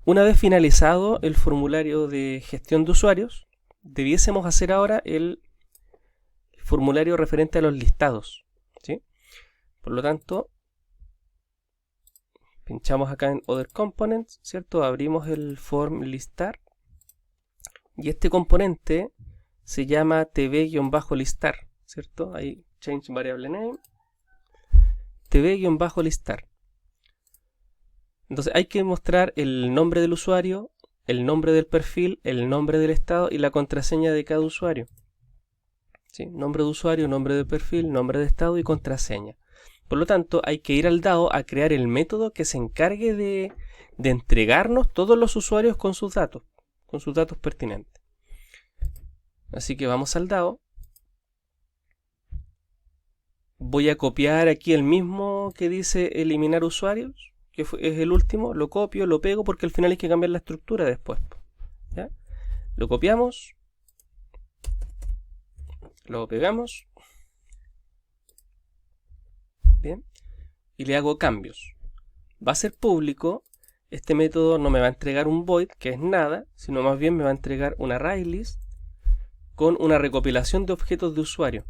Una vez finalizado el formulario de gestión de usuarios, debiésemos hacer ahora el formulario referente a los listados, ¿sí? Por lo tanto, pinchamos acá en Other Components, ¿cierto? Abrimos el form listar y este componente se llama tb-listar, ¿cierto? Ahí change variable name, tb-listar. Entonces hay que mostrar el nombre del usuario, el nombre del perfil, el nombre del estado y la contraseña de cada usuario. ¿Sí? Nombre de usuario, nombre de perfil, nombre de estado y contraseña. Por lo tanto, hay que ir al DAO a crear el método que se encargue de entregarnos todos los usuarios con sus datos pertinentes. Así que vamos al DAO. Voy a copiar aquí el mismo que dice eliminar usuarios, que es el último. Lo copio, lo pego porque al final hay que cambiar la estructura después. ¿Ya? Lo copiamos. Lo pegamos. Bien. Y le hago cambios. Va a ser público. Este método no me va a entregar un void, que es nada, sino más bien me va a entregar un ArrayList con una recopilación de objetos de usuario.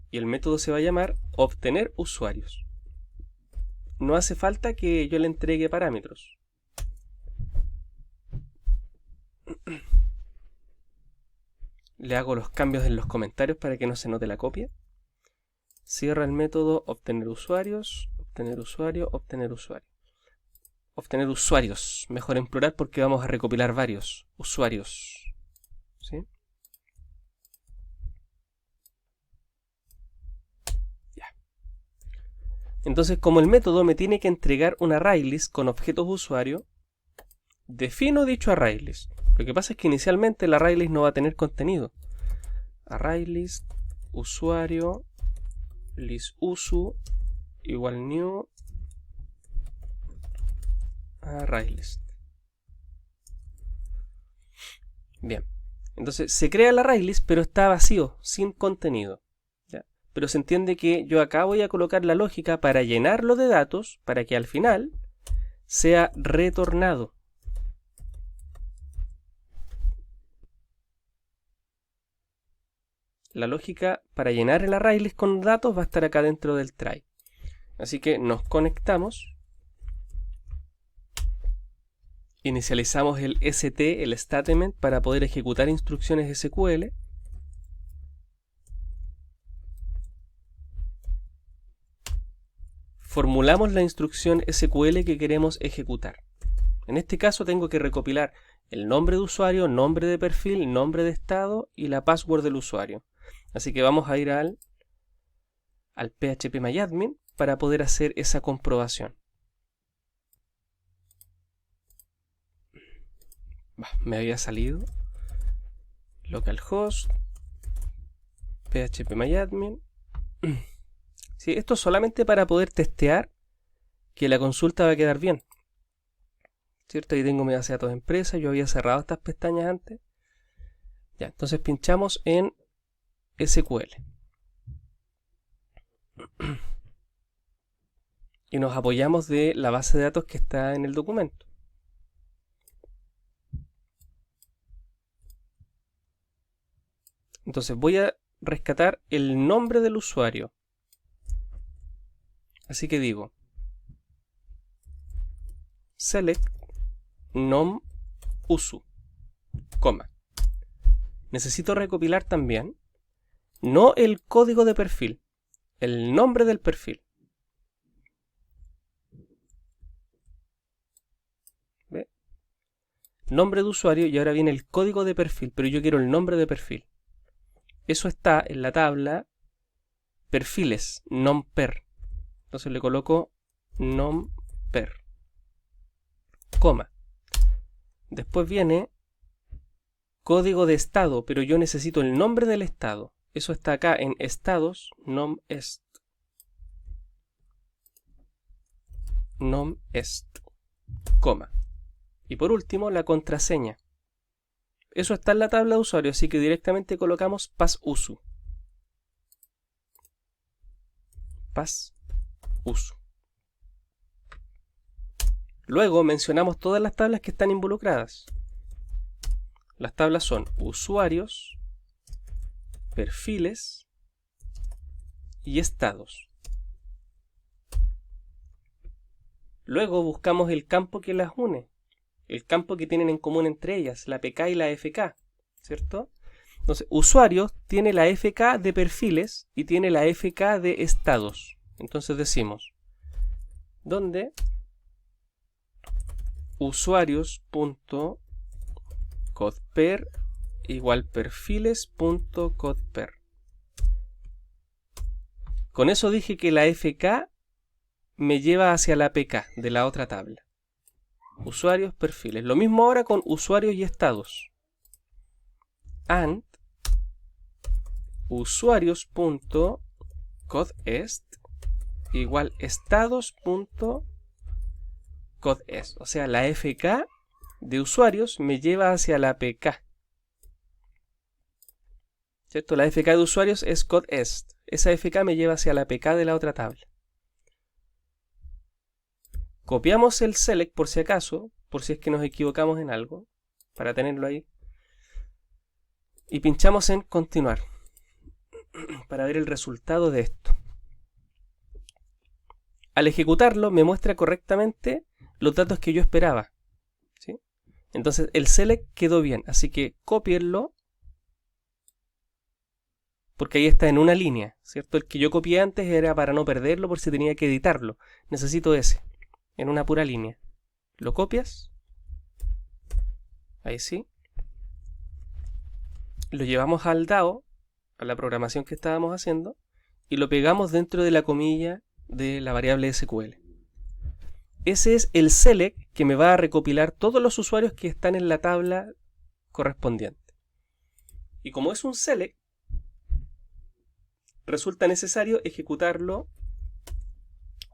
Y el método se va a llamar obtener usuarios. No hace falta que yo le entregue parámetros. Le hago los cambios en los comentarios para que no se note la copia. Cierra el método obtener usuarios, obtener usuario, obtener usuario. Obtener usuarios, mejor en plural porque vamos a recopilar varios usuarios. ¿Sí? Ya. Entonces, como el método me tiene que entregar un ArrayList con objetos usuario, defino dicho ArrayList. Lo que pasa es que inicialmente el ArrayList no va a tener contenido. ArrayList, usuario, listusu, igual new, ArrayList. Bien. Entonces se crea el ArrayList, pero está vacío, sin contenido. ¿Ya? Pero se entiende que yo acá voy a colocar la lógica para llenarlo de datos, para que al final sea retornado. La lógica para llenar el ArrayList con datos va a estar acá dentro del try. Así que nos conectamos. Inicializamos el ST, el statement, para poder ejecutar instrucciones SQL. Formulamos la instrucción SQL que queremos ejecutar. En este caso tengo que recopilar el nombre de usuario, nombre de perfil, nombre de estado y la password del usuario. Así que vamos a ir al phpMyAdmin para poder hacer esa comprobación. Me había salido localhost phpMyAdmin. Sí, esto es solamente para poder testear que la consulta va a quedar bien. ¿Cierto? Ahí tengo mi base de datos de empresa. Yo había cerrado estas pestañas antes. Ya, entonces pinchamos en SQL. Y nos apoyamos de la base de datos que está en el documento. Entonces voy a rescatar el nombre del usuario. Así que digo select nom usu, coma. Necesito recopilar también no el código de perfil, el nombre del perfil. ¿Ve? Nombre de usuario y ahora viene el código de perfil, pero yo quiero el nombre de perfil. Eso está en la tabla perfiles, nomper. Entonces le coloco nomper, coma. Después viene código de estado, pero yo necesito el nombre del estado. Eso está acá en estados, nomest. Nomest, coma. Y por último, la contraseña. Eso está en la tabla de usuario, así que directamente colocamos passusu. Passusu. Luego mencionamos todas las tablas que están involucradas. Las tablas son usuarios, perfiles y estados. Luego buscamos el campo que las une, el campo que tienen en común entre ellas, la PK y la FK, ¿cierto? Entonces, usuarios tiene la FK de perfiles y tiene la FK de estados. Entonces decimos, ¿dónde? Usuarios.codper igual perfiles.codper. Con eso dije que la FK me lleva hacia la PK de la otra tabla. Usuarios, perfiles. Lo mismo ahora con usuarios y estados. And usuarios.codest igual estados.codest. O sea, la FK de usuarios me lleva hacia la PK. ¿Cierto? La FK de usuarios es codest. Esa FK me lleva hacia la PK de la otra tabla. Copiamos el select por si acaso, por si es que nos equivocamos en algo, para tenerlo ahí. Y pinchamos en continuar, para ver el resultado de esto. Al ejecutarlo me muestra correctamente los datos que yo esperaba, ¿sí? Entonces el select quedó bien, así que cópienlo, porque ahí está en una línea, ¿cierto? El que yo copié antes era para no perderlo por si tenía que editarlo. Necesito ese, en una pura línea. Lo copias, ahí sí. Lo llevamos al DAO, a la programación que estábamos haciendo, y lo pegamos dentro de la comilla de la variable SQL. Ese es el select que me va a recopilar todos los usuarios que están en la tabla correspondiente. Y como es un select, resulta necesario ejecutarlo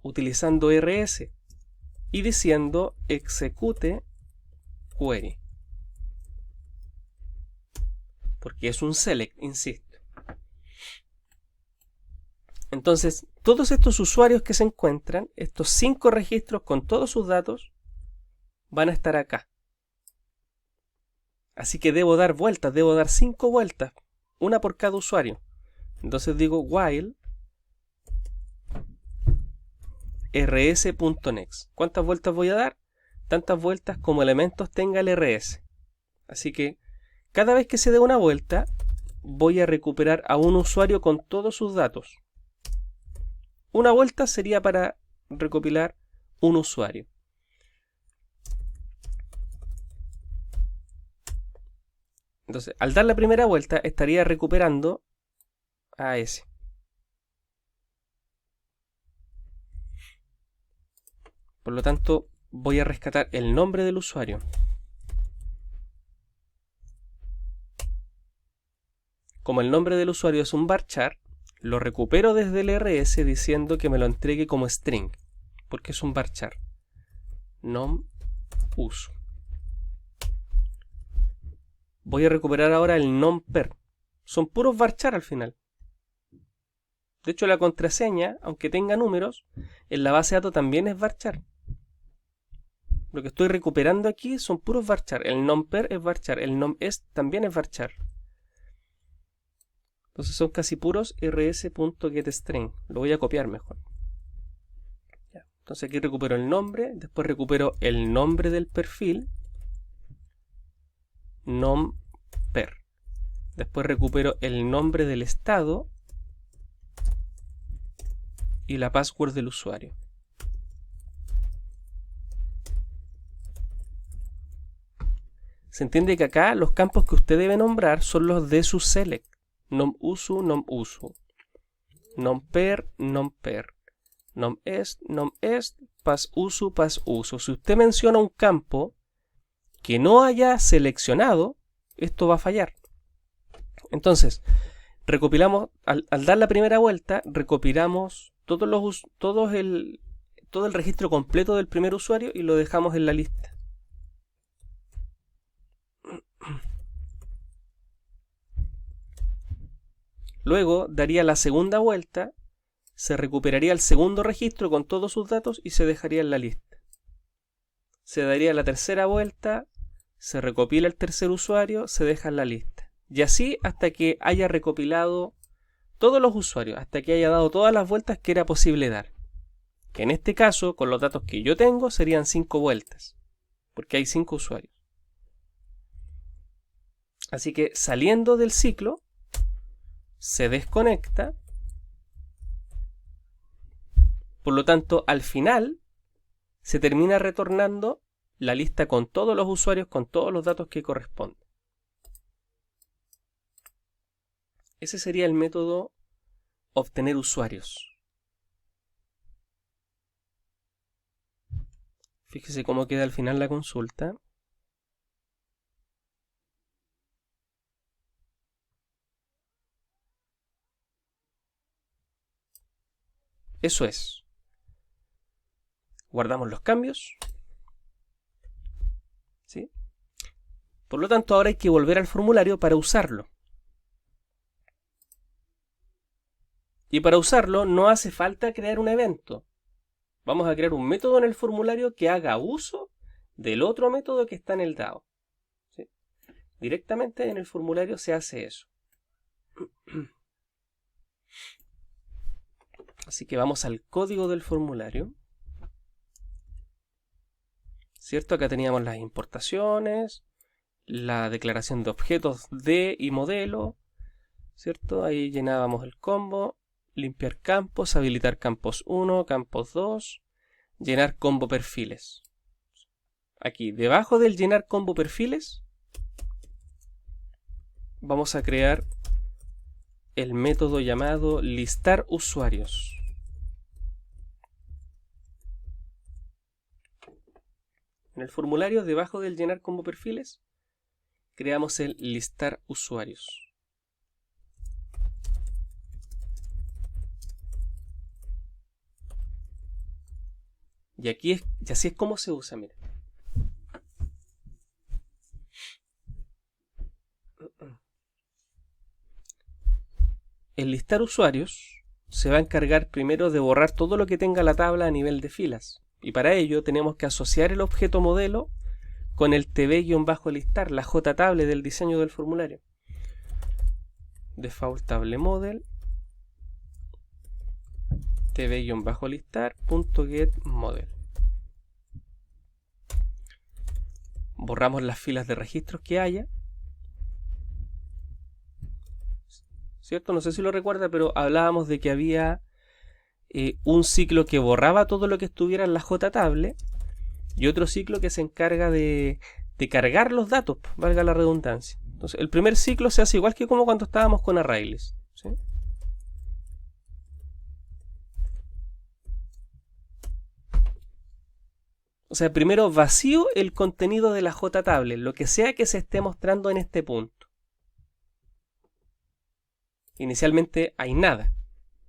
utilizando rs y diciendo execute query. Porque es un select, insisto. Entonces, todos estos usuarios que se encuentran, estos 5 registros con todos sus datos, van a estar acá. Así que debo dar vueltas, debo dar 5 vueltas, una por cada usuario. Entonces digo while rs.next. ¿Cuántas vueltas voy a dar? Tantas vueltas como elementos tenga el rs. Así que cada vez que se dé una vuelta, voy a recuperar a un usuario con todos sus datos. Una vuelta sería para recopilar un usuario. Entonces, al dar la primera vuelta, estaría recuperando a ese. Por lo tanto, voy a rescatar el nombre del usuario. Como el nombre del usuario es un varchar, lo recupero desde el rs diciendo que me lo entregue como string, porque es un varchar. Nom uso. Voy a recuperar ahora el nom_per. Son puros varchar al final. De hecho, la contraseña, aunque tenga números, en la base de datos también es varchar. Lo que estoy recuperando aquí son puros varchar. El nom_per es varchar, el nom_est también es varchar. Entonces son casi puros rs.getString. Lo voy a copiar mejor. Ya. Entonces aquí recupero el nombre, después recupero el nombre del perfil, nom_per. Después recupero el nombre del estado y la password del usuario. Se entiende que acá los campos que usted debe nombrar son los de su select. Nom_usu, nom_usu. Nom_per, nom_per. Nom_est, nom_est. Pass_usu, pass_usu. Si usted menciona un campo que no haya seleccionado, esto va a fallar. Entonces, recopilamos, al dar la primera vuelta, recopilamos todo el registro completo del primer usuario y lo dejamos en la lista. Luego daría la segunda vuelta, se recuperaría el segundo registro con todos sus datos y se dejaría en la lista. se daría la tercera vuelta, se recopila el tercer usuario, se deja en la lista. Y así hasta que haya recopilado todos los usuarios, hasta que haya dado todas las vueltas que era posible dar. Que en este caso, con los datos que yo tengo, serían 5 vueltas, porque hay 5 usuarios. Así que saliendo del ciclo, se desconecta. Por lo tanto, al final, se termina retornando la lista con todos los usuarios, con todos los datos que corresponden. Ese sería el método obtener usuarios. Fíjese cómo queda al final la consulta. Eso es. Guardamos los cambios. ¿Sí? Por lo tanto, ahora hay que volver al formulario para usarlo. Y para usarlo no hace falta crear un evento. Vamos a crear un método en el formulario que haga uso del otro método que está en el DAO. ¿Sí? Directamente en el formulario se hace eso. Así que vamos al código del formulario. ¿Cierto? Acá teníamos las importaciones, la declaración de objetos de y modelo, ¿cierto? Ahí llenábamos el combo, limpiar campos, habilitar campos 1, campos 2, llenar combo perfiles. Aquí, debajo del llenar combo perfiles, vamos a crear el método llamado listar usuarios. En el formulario, debajo del llenar combo perfiles, creamos el listar usuarios. Y así es como se usa, miren. El listar usuarios se va a encargar primero de borrar todo lo que tenga la tabla a nivel de filas. Y para ello tenemos que asociar el objeto modelo con el tb-listar, la JTable del diseño del formulario. Default table model tb-listar.getModel. Borramos las filas de registros que haya. ¿Cierto? No sé si lo recuerda, pero hablábamos de que había un ciclo que borraba todo lo que estuviera en la JTable y otro ciclo que se encarga de cargar los datos, valga la redundancia. Entonces, el primer ciclo se hace igual que como cuando estábamos con ArrayList, ¿sí? O sea, primero vacío el contenido de la JTable, lo que sea que se esté mostrando en este punto. Inicialmente hay nada,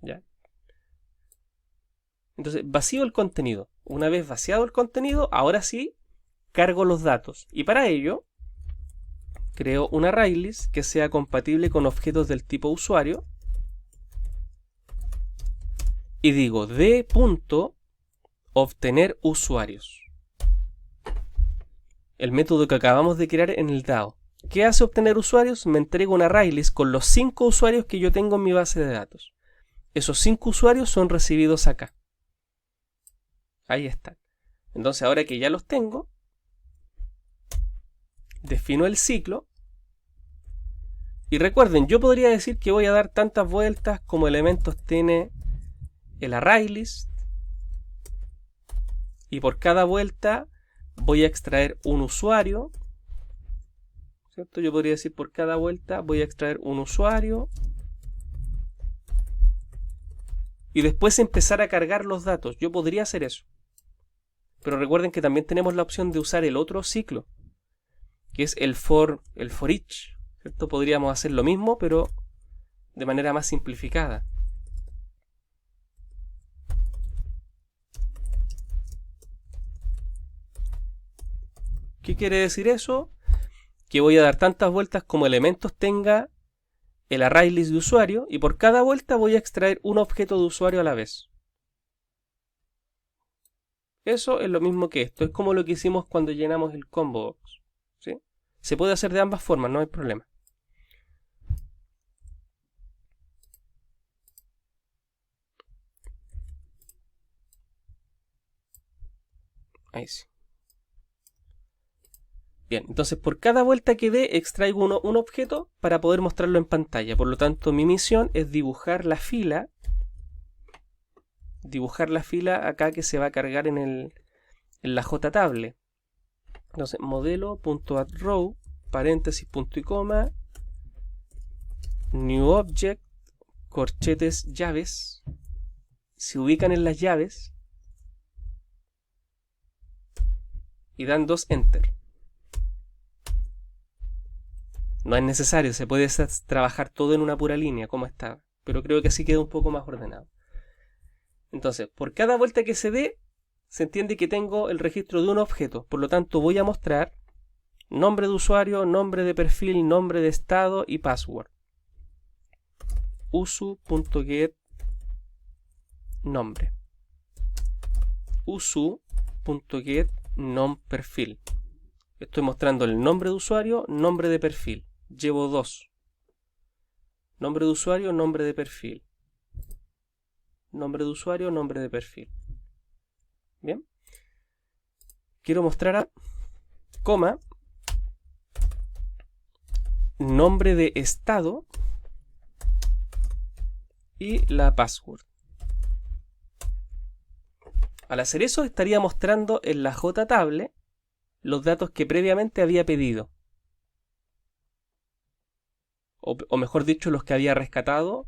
¿ya? Entonces, vacío el contenido. Una vez vaciado el contenido, ahora sí, cargo los datos. Y para ello, creo un ArrayList que sea compatible con objetos del tipo usuario. Y digo, d.obtener usuarios. El método que acabamos de crear en el DAO. ¿Qué hace obtener usuarios? Me entrega un ArrayList con los 5 usuarios que yo tengo en mi base de datos. Esos 5 usuarios son recibidos acá. Ahí están. Entonces, ahora que ya los tengo, defino el ciclo. Y recuerden, yo podría decir que voy a dar tantas vueltas como elementos tiene el ArrayList. Y por cada vuelta voy a extraer un usuario. ¿Cierto? Yo podría decir por cada vuelta voy a extraer un usuario. Y después empezar a cargar los datos. Yo podría hacer eso. Pero recuerden que también tenemos la opción de usar el otro ciclo, que es el for each, ¿cierto? Podríamos hacer lo mismo, pero de manera más simplificada. ¿Qué quiere decir eso? Que voy a dar tantas vueltas como elementos tenga el ArrayList de usuario, y por cada vuelta voy a extraer un objeto de usuario a la vez. Eso es lo mismo que esto. Es como lo que hicimos cuando llenamos el combo box, ¿sí? Se puede hacer de ambas formas, no hay problema. Ahí sí. Bien, entonces por cada vuelta que dé extraigo un objeto para poder mostrarlo en pantalla. Por lo tanto, mi misión es dibujar la fila acá que se va a cargar en la JTable. Entonces, modelo.addRow, paréntesis, punto y coma, new object, corchetes, llaves. Se ubican en las llaves y dan 2 enter. No es necesario, se puede trabajar todo en una pura línea como está, pero creo que así queda un poco más ordenado. Entonces, por cada vuelta que se dé, se entiende que tengo el registro de un objeto. Por lo tanto, voy a mostrar nombre de usuario, nombre de perfil, nombre de estado y password. usu.get nombre. usu.get nomperfil. Estoy mostrando el nombre de usuario, nombre de perfil. Llevo 2. Nombre de usuario, nombre de perfil. Nombre de usuario, nombre de perfil. Bien. Quiero mostrar a coma nombre de estado y la password. Al hacer eso estaría mostrando en la JTable los datos que previamente había pedido. O mejor dicho, los que había rescatado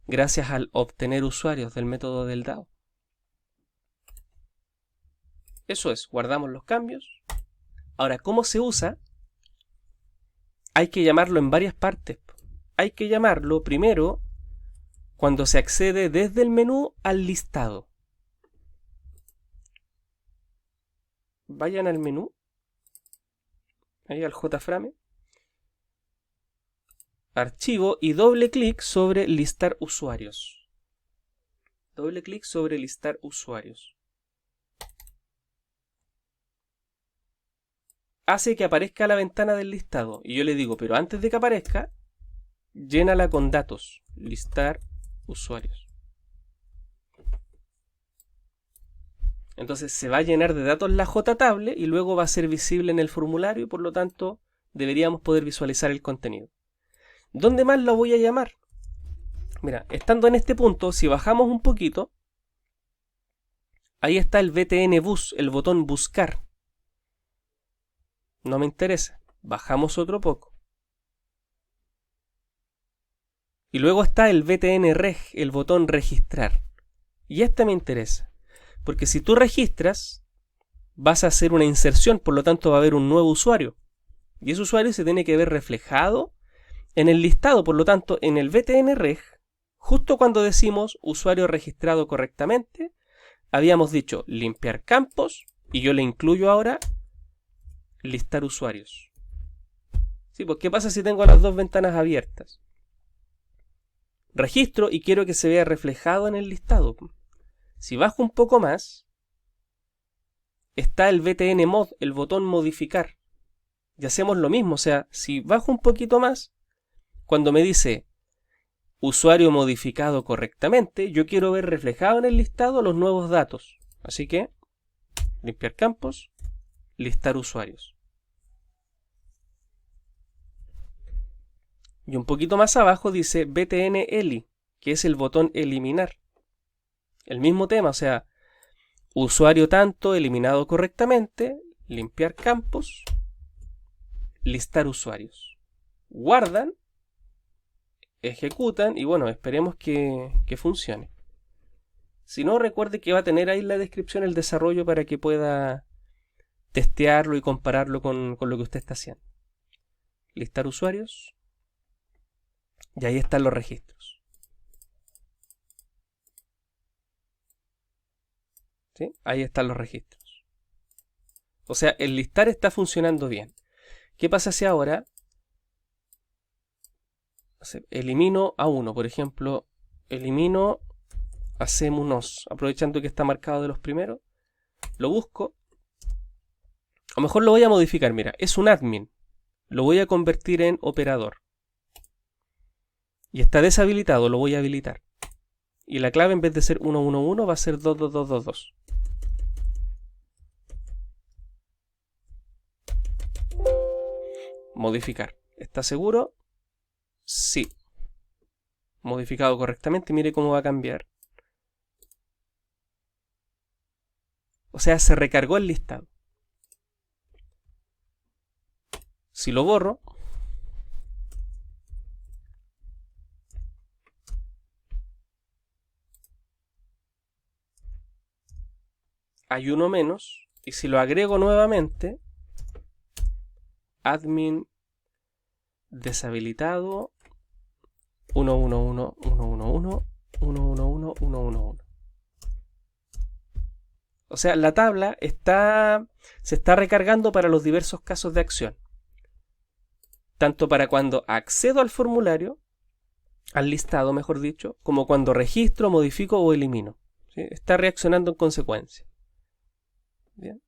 gracias al obtener usuarios del método del DAO. Eso es, guardamos los cambios. Ahora, ¿cómo se usa? Hay que llamarlo en varias partes. Hay que llamarlo primero cuando se accede desde el menú al listado. Vayan al menú, ahí al JFrame, archivo y doble clic sobre listar usuarios. Doble clic sobre listar usuarios. Hace que aparezca la ventana del listado y yo le digo, pero antes de que aparezca, llénala con datos, listar usuarios. Entonces se va a llenar de datos la JTable y luego va a ser visible en el formulario y por lo tanto deberíamos poder visualizar el contenido. ¿Dónde más lo voy a llamar? Mira, estando en este punto, si bajamos un poquito, ahí está el BTN Bus, el botón buscar. No me interesa. Bajamos otro poco. Y luego está el BTN Reg, el botón registrar. Y este me interesa. Porque si tú registras, vas a hacer una inserción, por lo tanto va a haber un nuevo usuario. Y ese usuario se tiene que ver reflejado en el listado, por lo tanto, en el BTN Reg, justo cuando decimos usuario registrado correctamente, habíamos dicho limpiar campos, y yo le incluyo ahora listar usuarios. ¿Sí? Pues, ¿qué pasa si tengo las dos ventanas abiertas? Registro y quiero que se vea reflejado en el listado. Si bajo un poco más, está el BTN Mod, el botón modificar. Y hacemos lo mismo, o sea, si bajo un poquito más, cuando me dice usuario modificado correctamente, yo quiero ver reflejado en el listado los nuevos datos. Así que, limpiar campos, listar usuarios. Y un poquito más abajo dice BTN Eli, que es el botón eliminar. El mismo tema, o sea, usuario tanto eliminado correctamente, limpiar campos, listar usuarios. Guardan, ejecutan y bueno, esperemos que funcione. Si no, recuerde que va a tener ahí en la descripción el desarrollo para que pueda testearlo y compararlo con lo que usted está haciendo. Listar usuarios. Y ahí están los registros. ¿Sí? Ahí están los registros. O sea, el listar está funcionando bien. ¿Qué pasa si ahora elimino a uno? Por ejemplo, elimino a Semunos, aprovechando que está marcado de los primeros. Lo busco. O mejor lo voy a modificar, mira, es un admin. Lo voy a convertir en operador. Y está deshabilitado, lo voy a habilitar. Y la clave en vez de ser 111 va a ser 22222. Modificar. ¿Está seguro? Sí. Modificado correctamente. Mire cómo va a cambiar. O sea, se recargó el listado. Si lo borro, hay uno menos. Y si lo agrego nuevamente, admin deshabilitado 111 111 111 111. O sea, la tabla se está recargando para los diversos casos de acción. Tanto para cuando accedo al formulario, al listado mejor dicho, como cuando registro, modifico o elimino. ¿Sí? Está reaccionando en consecuencia. Bien.